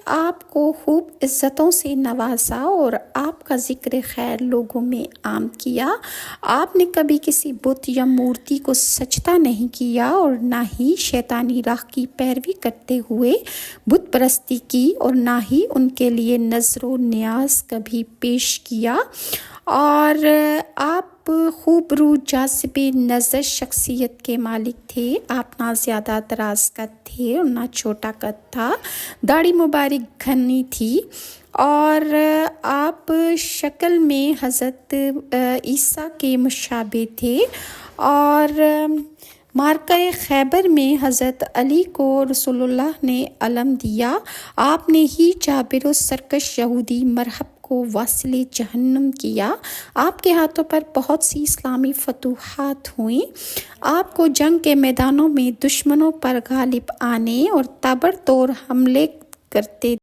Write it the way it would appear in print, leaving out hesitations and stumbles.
آپ کو خوب عزتوں سے نوازا اور آپ کا ذکر خیر لوگوں میں عام کیا۔ آپ نے کبھی کسی بت یا مورتی کو سجدہ نہیں کیا اور نہ ہی شیطانی راہ کی پیروی کرتے ہوئے بت پرستی کی، اور نہ ہی ان کے لیے نذر و نیاز کبھی پیش کیا، اور آپ خوب رو جاذب نظر شخصیت کے مالک تھے۔ آپ نہ زیادہ دراز قد تھے اور نہ چھوٹا قد تھا، داڑھی مبارک گھنی تھی، اور آپ شکل میں حضرت عیسیٰ کے مشابہ تھے، اور معرکہ خیبر میں حضرت علی کو رسول اللہ نے علم دیا۔ آپ نے ہی جابر و سرکش یہودی مرہب کو واصل جہنم کیا۔ آپ کے ہاتھوں پر بہت سی اسلامی فتوحات ہوئیں۔ آپ کو جنگ کے میدانوں میں دشمنوں پر غالب آنے اور تابڑ توڑ حملے کرتے